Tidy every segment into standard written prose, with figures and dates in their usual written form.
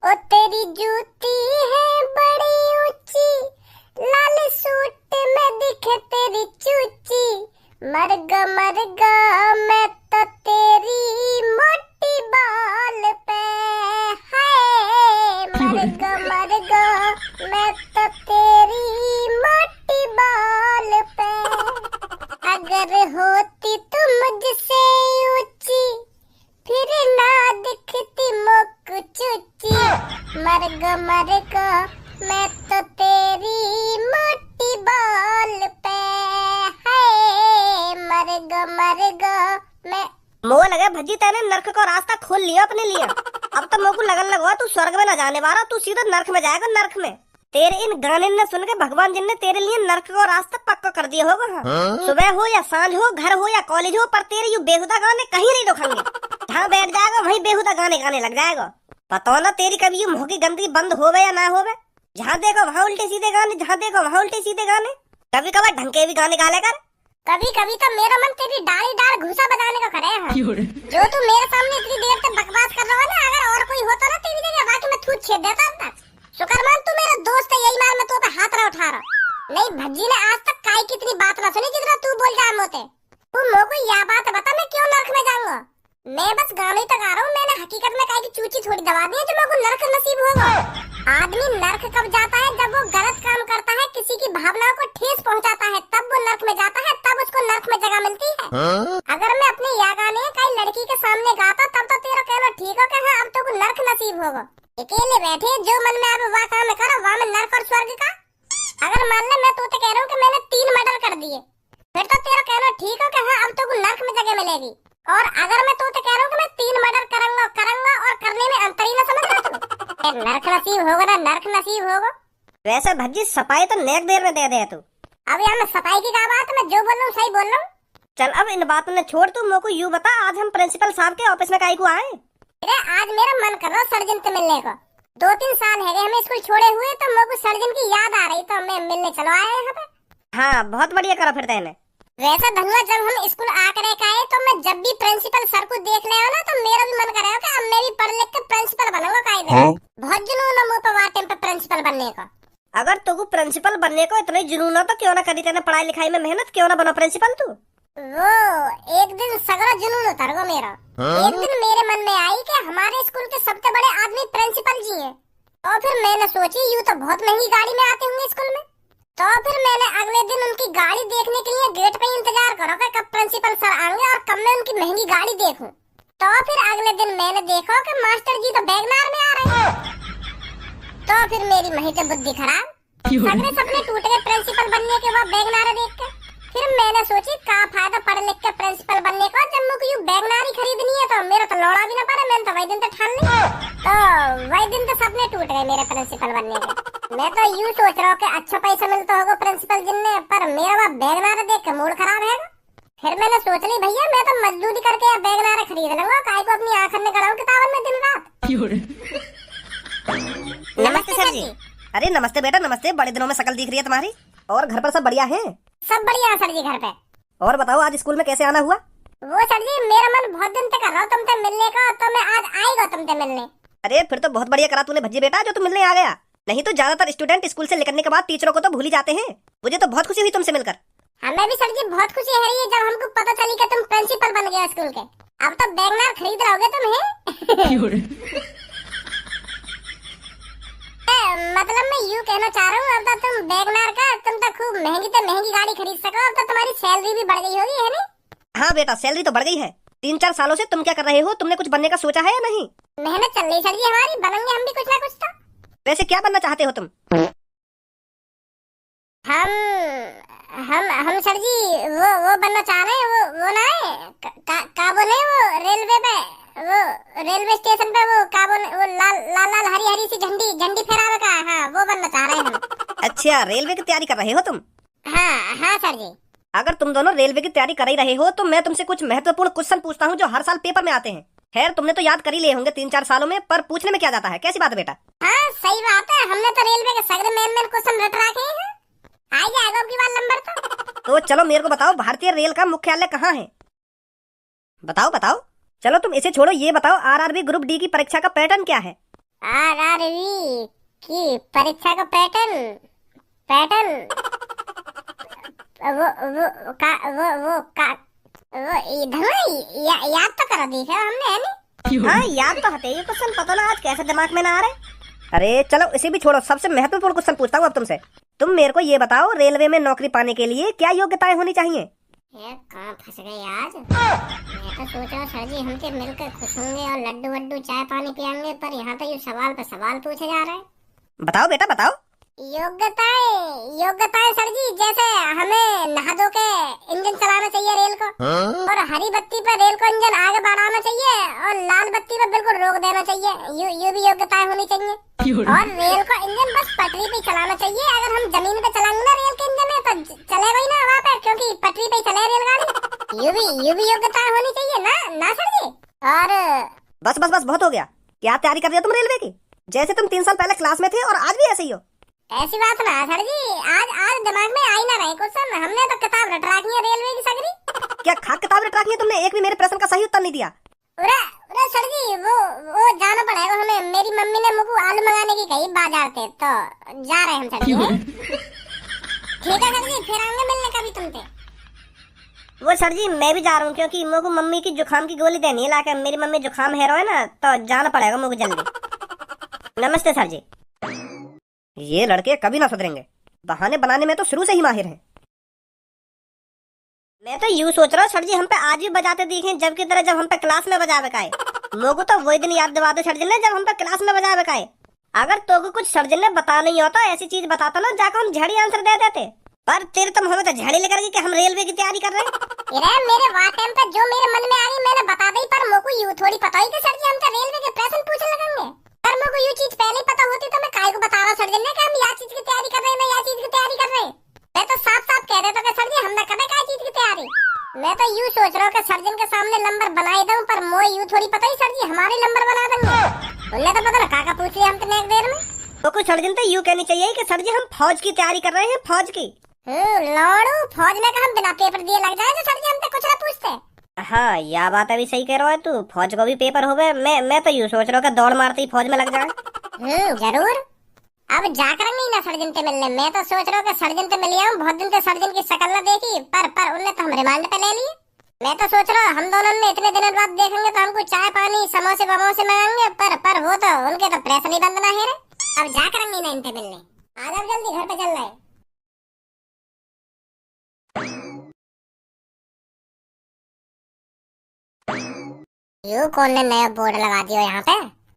ओ तेरी जूती है बड़ी ऊंची, लाल सूट में दिखे तेरी चूची। मरगा मैं तो तेरी मोटी बाल पे, हाय मरगा मैं तो तेरी मोटी बाल पे। अगर होती तुम मुझसे ऊंची, फिर ना दिखती मुक चुची। मरगा मैं तो तेरी मोटी बाल पे, हाय मरगा मैं। मोह लगे भज्जी, तेने नरक को रास्ता खोल लिया अपने लिए। अब तो मोह को लगन लगवा तू स्वर्ग में न जाने वाला, तू सीधा नरक में जाएगा। नरक में तेरे इन गाने ने सुन के भगवान जी ने तेरे लिए नरक को रास्ता पक्का कर दिया होगा। हाँ? सुबह हो या सांझ हो, घर हो या कॉलेज हो, पर तेरे यू बेहुदा गाने कहीं नहीं रुकेंगे। जहाँ बैठ जाएगा वहीं बेहुदा गाने गाने लग जाएगा। पता ना तेरी कभी यू मुंह की गंदगी बंद होवे या ना होवे। जहाँ देखो वहाँ उल्टे सीधे गाने, जहाँ देखो वहाँ उल्टे सीधे गाने। कभी कभार ढंग के भी गाने गा ले कर। कभी कभी तो मेरा मन तेरी डाल घुसा बजाने का करे है। जो तू मेरे सामने इतनी देर तक बकवास कर रहा है ना, अगर और कोई होता ना तेरी जगह, बाकी मैं थूत छेद देता था। शुक्रमान तू मेरा दोस्त है, यही मार मैं तो पे हाथ ना उठा रहा। नहीं भज्जी ने आज तक काय कितनी बात ना सुनी जितना तू बोल जा मोते। तू मोको को यह बात बता, मैं क्यों नरक में जाऊंगा? मैं बस गाने तक आ रहा हूँ। मैंने हकीकत में काय की चूची थोड़ी दबा दी है जो मेरे को नरक नसीब होगा। आदमी नरक कब जाता है? जब वो गलत काम करता है, किसी की भावनाओं को ठेस पहुंचाता है, तब वो नरक में जाता है, तब उसको नरक में जगह मिलती है। अगर मैं अपने यह गाने कई लड़की के सामने गाता, तब तो तेरा कहना ठीक हो कि हाँ अब तो को नरक नसीब होगा। अकेले बैठे जो मन में आवे वह काम करो, वहाँ में नरक और स्वर्ग का। अगर मान ले मैं तो कह रहा हूँ कि मैंने 3 मर्डर कर दिए, फिर तो तेरा कहना ठीक हो कि हाँ अब तो को नरक में जगह मिलेगी। और अगर मैं तो कह रहा हूँ कि मैं 3 मर्डर करूंगा और करने में अंतर ही ना समझ रहा तू। नरक नसीब होगा ना नरक नसीब होगा। वैसे भज्जी सफाई तो नेक देर में दे दे तू। अब यहाँ मैं सफाई की क्या बात, मैं जो बोल रहा हूँ सही बोल रहा हूँ। चल अब इन बातों ने छोड़, तू मेरे को यूँ बता, आज हम प्रिंसिपल साहब के ऑफिस में काहे को आए? आज मेरा मन कर रहा सर्जन से मिलने को। 2-3 साल है हमें स्कूल छोड़े हुए, तो मेरे को सर्जन की याद आ रही, तो मैं मिलने चलो आए यहाँ पे। हाँ बहुत बढ़िया करा फिर तेने। वैसा धनुआ जब हम स्कूल आकर आए, तो मैं जब भी प्रिंसिपल सर को देख ले ना, तो मेरा भी मन कर रहा है कि अब मैं भी पढ़ लिख के प्रिंसिपल बनूंगा। कायदे बहुत जुनून है मुझ पर वार टाइम पे प्रिंसिपल बनने का। अगर तू प्रिंसिपल बनने को इतना जुनून हो तो क्यों ना करी तेने पढ़ाई लिखाई में मेहनत, क्यों ना बनो प्रिंसिपल तू? वो एक दिन सगरा जुनून उतर गो मेरा। एक दिन मेरे मन में आई कि हमारे स्कूल के सबसे बड़े आदमी प्रिंसिपल जी हैं। और फिर मैंने सोची यूँ तो बहुत महंगी गाड़ी में आते होंगे स्कूल में, तो फिर मैंने अगले दिन उनकी गाड़ी देखने के लिए गेट पे इंतजार करो कि कब प्रिंसिपल सर आएंगे और कब मैं उनकी महंगी गाड़ी देखूं। तो फिर अगले दिन मैंने देखा कि मास्टर जी तो बैगनार में आ रहे हैं। तो फिर मेरी मही से बुद्धि खराब, सपने टूट गए प्रिंसिपल बनने के बाद बैगनार देख के। फिर मैंने सोची का फायदा पढ़ लिख के प्रिंसिपल बनने का, जब मुझे यूँ बैगनार ही खरीदनी है तो मेरा तो लौड़ा भी ना पड़े। मैंने तो वही दिन तो ठान ली, तो वही दिन तो सपने टूट गए मेरे प्रिंसिपल बनने के। मैं तो यूँ सोच रहा हूँ कि अच्छा पैसा मिलता होगा प्रिंसिपल जिनने, पर मेरा वह बैगनार देख के मूड खराब है। फिर मैंने सोच ली भैया मैं तो मजदूरी करके या बैगनार खरीद लूंगा, काय को अपनी आंखों में गड़ाऊं किताबन में दिन रात। नमस्ते सर जी। अरे नमस्ते बेटा नमस्ते, बड़े दिनों में शकल दिख रही है तुम्हारी। और घर पर सब बढ़िया है? सब बढ़िया सर जी घर पे। और बताओ आज स्कूल में कैसे आना हुआ? वो सर जी मेरा मन बहुत दिन तक कर रहा हूँ तुमसे मिलने का, तो मैं आज आएगा तुमसे मिलने। अरे फिर तो बहुत बढ़िया करा तूने भज्जी बेटा जो तुम मिलने आ गया। नहीं तो ज्यादातर स्टूडेंट स्कूल से निकलने के बाद टीचरों को तो भूल ही जाते हैं। मुझे तो बहुत खुशी हुई तुमसे मिलकर। हमें भी सर जी बहुत खुशी है रही है जब हमको पता चली कि तुम प्रिंसिपल बन गए स्कूल के। अब तो बैगनार खरीद रहोगे तुम हैं? मतलब मैं यूँ कहना चाह रहा हूँ, अब तो तुम बैगनार का तुम तो खूब महंगी से महंगी गाड़ी खरीद सको। अब तो तुम्हारी सैलरी भी बढ़ गई होगी है नहीं? हाँ बेटा सैलरी तो बढ़ गई है। 3-4 सालों से तुम क्या कर रहे हो? तुमने कुछ बनने का सोचा है या नहीं? मेहनत चल रही सर जी हमारी, बनेंगे हम भी कुछ ना कुछ तो। वैसे क्या बनना चाहते हो तुम? हम सर जी वो बनना चाह रहे हैं। वो ना है का बोले वो रेलवे पे, वो रेलवे स्टेशन पे वो का बोले वो लाल हरी सी झंडी फहरावे का। हाँ वो बनना चाह रहे हैं हम। अच्छा रेलवे की तैयारी कर रहे हो तुम? हाँ सर जी। अगर तुम दोनों रेलवे की तैयारी कर ही रहे हो तो मैं तुमसे कुछ महत्वपूर्ण क्वेश्चन पूछता हूँ जो हर साल पेपर में आते हैं। खैर तुमने तो याद कर ही लिए होंगे 3-4 सालों में, पर पूछने में क्या जाता है। कैसी बात है बेटा? हाँ सही बात है, हमने तो रेलवे के सगरे मेन क्वेश्चन रट रखे हैं। आ जाएगा आपकी बार नंबर तो चलो मेरे को बताओ भारतीय रेल का मुख्यालय कहाँ है? बताओ। चलो तुम इसे छोड़ो, ये बताओ आरआरबी ग्रुप डी की परीक्षा का पैटर्न क्या है? RRV की परीक्षा का पैटर्न पैटर्न वो इधर याद तो करा दी है हमने, है नहीं? हाँ याद तो हटे, ये क्वेश्चन पता ना आज कैसे दिमाग में ना आ रहे। अरे चलो इसे भी छोड़ो, सबसे महत्वपूर्ण क्वेश्चन पूछता हूँ अब तुमसे। तुम मेरे को ये बताओ, रेलवे में नौकरी पाने के लिए क्या योग्यताएं होनी चाहिए? ये कहाँ फंस गए आज। मैं तो सोच रहा सर जी हमसे मिलकर खुश होंगे और लड्डू वड्डू चाय पानी पियेंगे, पर यहाँ तो ये सवाल पे सवाल पूछे जा रहे हैं। बताओ बेटा बताओ। योग्यताएं सर जी, जैसे हमें नहा धो के इंजन चलाना चाहिए रेल को, और हरी बत्ती पर रेल को इंजन आगे बढ़ाना चाहिए, और लाल बत्ती पर बिल्कुल रोक देना चाहिए। ये भी योग्यताएं होनी चाहिए। और रेल को इंजन बस पटरी पे चलाना चाहिए। अगर हम जमीन पे चलाएंगे ना रेल के इंजन में तो चलेगा ही ना वहाँ पे, क्योंकि पटरी पे चले रेलगाड़ी। ये भी योग्यताएं होनी चाहिए ना सर जी। और बस बस बस बहुत हो गया। क्या तैयारी कर रहे हो तुम रेलवे की? जैसे तुम 3 साल पहले क्लास में थे और आज भी ऐसे ही हो। ऐसी बात ना सर जी, आज दिमाग में आई ना रहे क्वेश्चन। हमने तो किताब रट रखी है रेलवे की सगरी। क्या खाक किताब रट रखी है तुमने? एक भी मेरे प्रश्न का सही उत्तर नहीं दिया। अरे सर जी, वो जाना पड़ेगा हमें। मेरी मम्मी ने मुझको आलू मंगाने की कही बाजार से, तो जा रहे हम सर जी। ठीक है सर जी, फिर आएंगे मिलने कभी तुमसे। वो सर जी मैं भी जा रहा हूँ, क्योंकि मुझको मम्मी की जुकाम की गोली देनी है लाकर। मेरी मम्मी जुकाम है रो है ना, तो जाना पड़ेगा मुझको जल्दी। नमस्ते सर जी। ये लड़के कभी ना सुधरेंगे, बहाने बनाने में तो शुरू से ही माहिर हैं। मैं तो यूँ सोच रहा हूँ सर जी हम पे आज भी बजाते दिखे, जबकि तरह जब हम पे क्लास में बजा बकाए। मुझको तो वही दिन याद दिवा दो सर जी ने जब हम पे क्लास में बजा बकाए। अगर तो को कुछ सर जी ने बता नहीं होता, ऐसी चीज बताता ना, जाकर हम झड़ी आंसर दे देते। पर तेरे तुम हमें तो झड़ी लेकर गई कि हम रेलवे की तैयारी कर रहे हैं। मेरे वाह टाइम पे जो मेरे मन में आ गई मैंने बता दी, पर मुझको यूँ थोड़ी पता ही कि सर जी हम तो रेलवे के प्रश्न पूछने लगेंगे। पर मुझको ये चीज पहले पता होती तो मैं काहे को बता रहा सर जी ने कि हम या चीज की तैयारी कर रहे हैं, या चीज की तैयारी कर रहे हैं। मैं तो साफ साफ कह देता कि सर जी हम न करें काय चीज की तैयारी। मैं तो यूँ सोच रहा हूँ कि सर्जन के सामने नंबर बनाए दूं, पर मोए यूँ थोड़ी पता ही सर जी हमारे नंबर बना देंगे। उन्हें तो पता ना काका पूछ लिया हम तो एक देर में। तो कुछ सर्जन तो यूँ कहनी चाहिए कि सर जी हम फौज की तैयारी कर रहे हैं, फौज की। लौड़ू फौज में हम बिना पेपर दिए लग जाए तो सर जी हमसे कुछ ना पूछते। हाँ यह बात अभी सही कह रहा है तू, फौज को भी पेपर हो गए। मैं तो यूँ सोच रहा हूँ कि दौड़ मारते ही फौज में लग जाए। जरूर। अब जाकर नहीं ना सर्जन से मिलने। मैं तो सोच रहा हूँ कि सर्जन से मिल आऊं। बहुत दिन से सर्जन की शक्ल न देखी, पर उन्हें तो हम रिमांड पे ले लिए। मैं तो सोच रहा हूँ हम दोनों ने इतने दिनों बाद देखेंगे तो हमको चाय पानी समोसे वमोसे मांगेंगे, पर वो तो उनके तो प्रेस नहीं बंद ना है। अब जाकर नहीं ना इनसे मिलने। आ जाओ जल्दी, घर पे चल रहे। यू कौन ने नया बोर्ड लगा दिया यहाँ पे?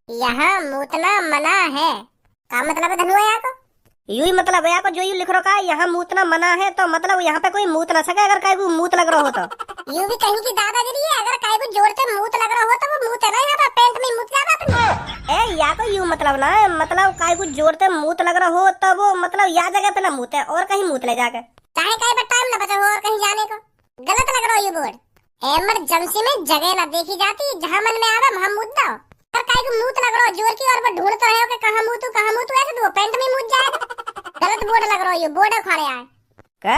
यहाँ मूतना मना है। क्या मतलब है धनुआ यहाँ को? यू ही मतलब है को जो यू लिख रखा है यहाँ मूतना मना है, तो मतलब यहाँ पे कोई मूत ना सके अगर कहीं को मूत लग रहा हो तो। यू भी कहीं की दादागिरी है। अगर कहीं को जोर से मूत लग रहा हो तो वो मूत है ना, यहाँ पे पेंट में मूत जाता अपने। ए या को यू मतलब ना है, मतलब कहीं को जोर से मूत लग रहा हो तो वो मतलब या जगह पे ना मूत है और कहीं मूत ले जाके। चाहे कहीं पर टाइम ना बचा हो और कहीं जाने को। गलत लग रहा हो ये बोर्ड। इमरजेंसी में जगह ना देखी जाती, जहाँ मन में आवे वहाँ मूत दो। पर कहीं को मूत लग रहा हो जोर की और वो ढूंढ तो है कि कहाँ मूतू ऐसे तो वो पेंट में मूत जाएगा। गलत बोर्ड लग रहा हो, ये बोर्ड उखाड़े आए। क्या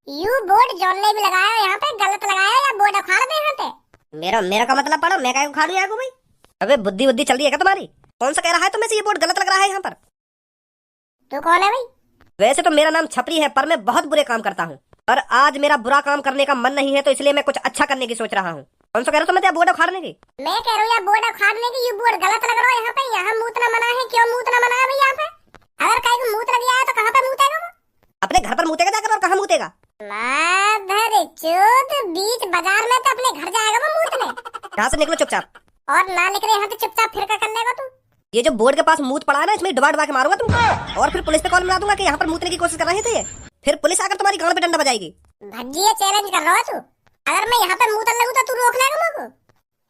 यू बोर्ड जॉन ने भी लगाया यहाँ पे, गलत लगाया या बोर्ड उखाड़ दे यहाँ पे? मेरा का मतलब पढ़ो, मैं कहीं उखाड़ू यहाँ को भाई? अबे बुद्धि बुद्धि चल रही है क्या तुम्हारी? कौन सा कह रहा है तुम्हें से ये बोर्ड गलत लग रहा है यहाँ पर? तू कौन है भाई? वैसे तो मेरा नाम छपरी है, पर मैं बहुत बुरे काम करता हूँ। पर आज मेरा बुरा काम करने का मन नहीं है, तो इसलिए मैं कुछ अच्छा करने की सोच रहा हूँ। कौन सा कह रहा हो तुम्हें बोर्ड उखाड़ने की? मैं कह रहा हूँ बोर्ड उखाड़ने की। ये बोर्ड गलत लग रहा है यहाँ पे। यहाँ मूतना मना है। क्यों मूतना मना है भाई यहाँ पे? अगर कहीं को मूत लग जाए तो कहाँ पे मूतेगा वो? अपने घर पर मूतेगा जाकर, और कहाँ मूतेगा? माधर चोद, बीच बाजार में तो अपने घर जाएगा वो मूतने। यहाँ से निकलो चुपचाप। और ना निकले यहाँ से चुपचाप फिर क्या कर लेगा तू? ये जो बोर्ड के पास मूत पड़ा है ना, इसमें डुबा डुबा के मारूंगा तुमको, और फिर पुलिस पे कॉल मिला दूंगा कि यहाँ पर मूतने की कोशिश कर रहे थे। फिर पुलिस आकर तुम्हारी गांड पे डंडा बजाएगी। भज्जिया चैलेंज कर रहा है तू। अगर मैं यहाँ पे मूतन लगूं तो तू रोक लेगा मुझको?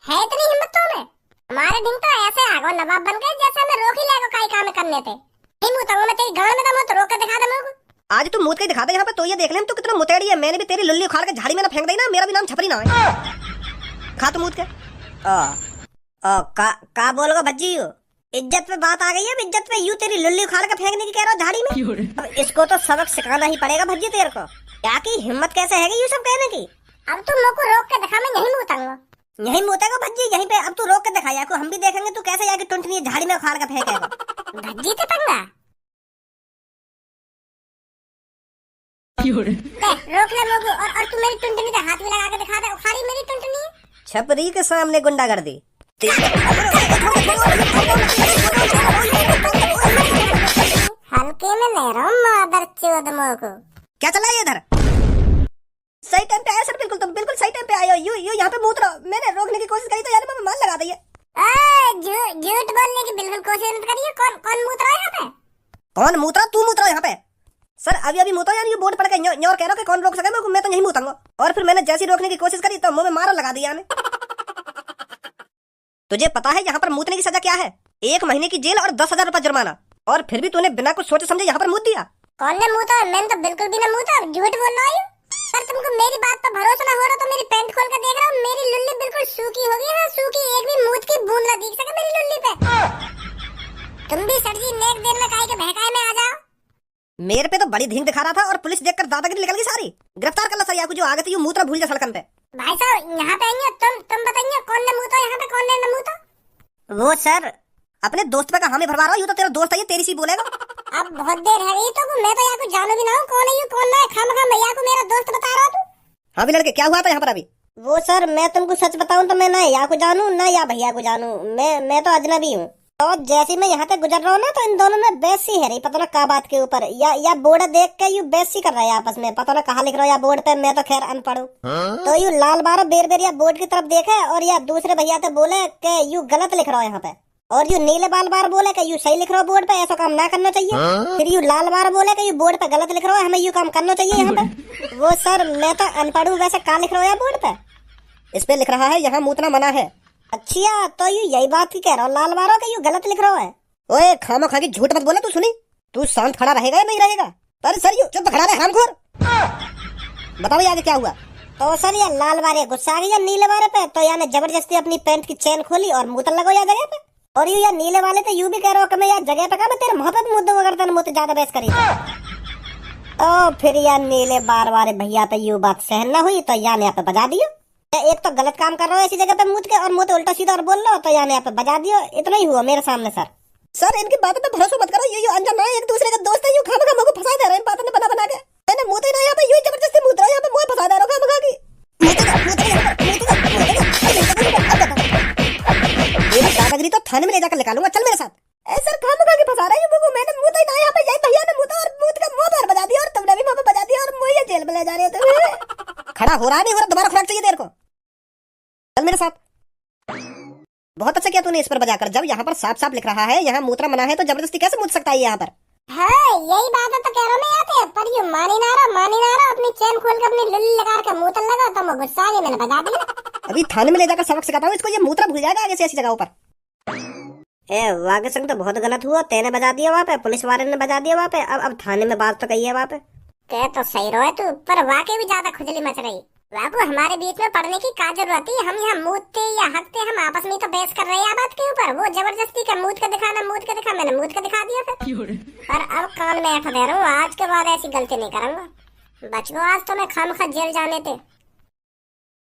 है इतनी हिम्मत तो में? हमारे दिन तो ऐसे आगो नवाब बन गए जैसे हमें रोक ही लेगा कई काम करने थे। नहीं मूतूंगा मैं तेरी गांड में, तो मैं तो रोक के दिखा दे मुझको। आज तू मूत के दिखा दे यहाँ पे, तो ये देख ले तू कितना मुतेड़ी है। मैंने भी तेरी लुल्ली उखाड़ के झाड़ी में ना फेंक दी ना, मेरा भी नाम छपरी ना है। खा तू मूत के। का बोलोगे भज्जी? इज्जत पे बात आ गई है। इज्जत पे यू तेरी लुल्ली उखाड़ के फेंकने की कह रहा हो झाड़ी में? अब इसको तो सबक सिखाना ही पड़ेगा भज्जी तेरे को। क्या की हिम्मत कैसे है ये सब कहने की? अब तुम लोग को रोक के दिखा, मैं नहीं मूतूंगा। यही मुतेगा भज्जी यहीं पे। अब तू रोक के दिखा यार को, हम भी देखेंगे तू कैसे जाके टुंटनी झाड़ी में उखाड़ के फेंकेगा। भज्जी ते पंगा रोक ले मोगू। और तू मेरी टुंटनी पे हाथ भी लगा के दिखा दे, उखाड़ी मेरी टुंटनी। छपरी के सामने गुंडागर्दी। हल्के में ले रहा हूँ मादर चोद मोगू। क्या चला है इधर? सही टाइम पे आया सर, बिल्कुल तुम बिल्कुल सही टाइम पे आए हो। यू यहाँ पे मूत रहो। मैंने रोकने की कोशिश करी तो यार मैं मान लगा दी है। झूठ बोलने की बिल्कुल कोशिश मत करिए। कौन मूत रहा है यहाँ पे? कौन मूत रहा? तू मूत रहा यहाँ पे। सर अभी मूतो यार, ये बोर्ड पड़ के न्योर कह रहा कि कौन रोक सके, मैं तो यही मूतूंगा। और फिर मैंने जैसी रोकने की कोशिश करी तो मुंह में मारा लगा दिया ने। तुझे पता है यहाँ पर मूतने की सजा क्या है? 1 महीने की जेल और 10,000 रुपए जुर्माना। और फिर भी तूने बिना कुछ सोचे समझे यहाँ पर मूत दिया। कौन ने मूता? मैंने तो बिल्कुल भी ना मूता। झूठ बोल रहा हूँ। सर तुमको मेरी बात पर भरोसा ना हो रहा तो मेरी पैंट खोल कर देख रहा हूँ। मेरी लुल्ली बिल्कुल सूखी हो गई है, सूखी। एक भी मूत की बूंद ना दिख सके मेरी लुल्ली पे। तुम भी सर जी नेक देर में काहे के बहकाए में आ जाओ। मेरे पे तो बड़ी धींग दिखा रहा था और पुलिस देखकर दादागिरी निकल गई सारी। गिरफ्तार कर लो सर, जो आगे थे यू मूत्रा भूल जा सड़कन पे। भाई साहब यहाँ पे आइए, तुम बताइए कौन ने मूता यहाँ पे, कौन ने न मूता? वो सर अपने दोस्त पे का हामी भरवा रहा हूँ। यू तो तेरा दोस्त है, ये तेरी सी बोलेगा। अब बहुत देर है गई तो मैं तो यहाँ को जानू भी ना हूँ कौन है यू कौन है। खाम भैया को मेरा दोस्त बता रहा तू। हाँ भी लड़के क्या हुआ था यहाँ पर अभी? वो सर मैं तुमको सच बताऊं तो मैं ना या को जानू ना या भैया को जानू। मैं तो अजनबी हूँ। तो जैसे मैं यहाँ से गुजर रहा हूँ ना तो इन दोनों में बेसी है रही, पता ना क्या बात के ऊपर। या बोर्ड देख के यू बेसी कर रहा है आपस में, पता ना कहाँ लिख रहा है या बोर्ड पे। मैं तो खैर अनपढ़ हूँ। तो यू लाल बार बेर बेर या बोर्ड की तरफ देखे और या दूसरे भैया से बोले कि यू गलत लिख रहा है यहाँ पे। और यू नीले बार बोले कि यू सही लिख रहा हो बोर्ड पे, ऐसा काम ना करना चाहिए। फिर यू लाल बार बोले कि यू बोर्ड पे गलत लिख रहा हो, हमें यू काम करना चाहिए यहाँ पे। वो सर मैं तो अनपढ़ हूँ, वैसे क्या लिख रहा हो बोर्ड पे? इस पे लिख रहा है यहाँ मूतना मना है। अच्छा तो यू यही बात की कह रहा हो लाल बारों के यू गलत लिख रहा है। ओए खामा खा के झूठ मत बोला। तू सुनी, तू शांत खड़ा रहेगा या नहीं रहेगा? पर सर यू चुप खड़ा रहे हरामखोर। बताओ आगे क्या हुआ? तो सर ये लाल बारे गुस्सा आ गया नीले बारे पे, तो याने जबरदस्ती अपनी पैंट की चेन खोली और मूतन लगो या जगह पे। और यू या नीले वाले तो यू भी कह रहा हो कि मैं यार जगह पे का मैं तेरे मुंह पे मुद्दे वगैरह मुझे ज्यादा बहस करी। तो फिर यार नीले बार वाले भैया पे यू बात सहन न हुई तो यान यहाँ पे बजा दियो। एक तो गलत काम कर रहा हो ऐसी जगह पे मुझ के और मुझे उल्टा सीधा और बोल लो तो यान यहाँ पे बजा दियो। इतना ही हुआ मेरे सामने सर। सर इनकी बातों पे भरोसा मत करो। ये अनजान है, एक दूसरे का दोस्त है। यू खामा खा मुझे फंसा दे रहे हैं इन बातों में बना के। मैंने मुंह ना यहाँ पे यू जबरदस्ती मुंह रहा, यहाँ पे मुझे फंसा दे रहा खामा खा की। दादागिरी तो थाने में ले जाकर निकालूंगा। चल मेरे साथ। सर खामा खा के फंसा रहे हैं। मैंने मुंह ना यहाँ पे भैया ने मुंह और मुंह का मुंह पर बजा दिया और तुमने भी मुंह पे बजा दिया और मुझे जेल में ले जा रहे हो। खड़ा हो रहा नहीं हो रहा, दोबारा खुराक चाहिए देर को। चल मेरे साथ। बहुत अच्छा किया तूने इस पर बजाकर। जब यहाँ पर साफ साफ लिख रहा है यहाँ मूत्रा मना है तो जबरदस्ती कैसे मूत सकता है यहाँ पर? हाँ यही बात है तो कह रहा मैं यहाँ पे। पर यू मानी ना रहा। अपनी चेन खोल कर अपनी लुल्ली लगा के मूतन लगा तो मैं गुस्सा आ गया, मैंने बजा दिया। अभी थाने में ले जाकर सबक सिखाता हूँ इसको। ये मूत्रा भूल जाएगा आगे से ऐसी जगहों पर। वाके संग तो बहुत गलत हुआ। तेने बजा दिया वहाँ पे, पुलिस वाले ने बजा दिया वहाँ पे। अब थाने में बात तो कही है वहाँ पे। कह तो सही रहो तू, पर वाकई भी ज्यादा खुजली मच रही। बाबू हमारे बीच में पढ़ने की क्या जरूरत है? हम यहाँ मूतते या हकते, हम आपस में तो बहस कर रहे हैं बात के ऊपर। वो जबरदस्ती का मूत के दिखा, मैंने मूत के दिखा दिया फिर। और अब कान में ऐठ दे रहा हूँ, आज के बाद ऐसी गलती नहीं करूंगा। बच गो आज तो मैं खामखा जेल जाने थे।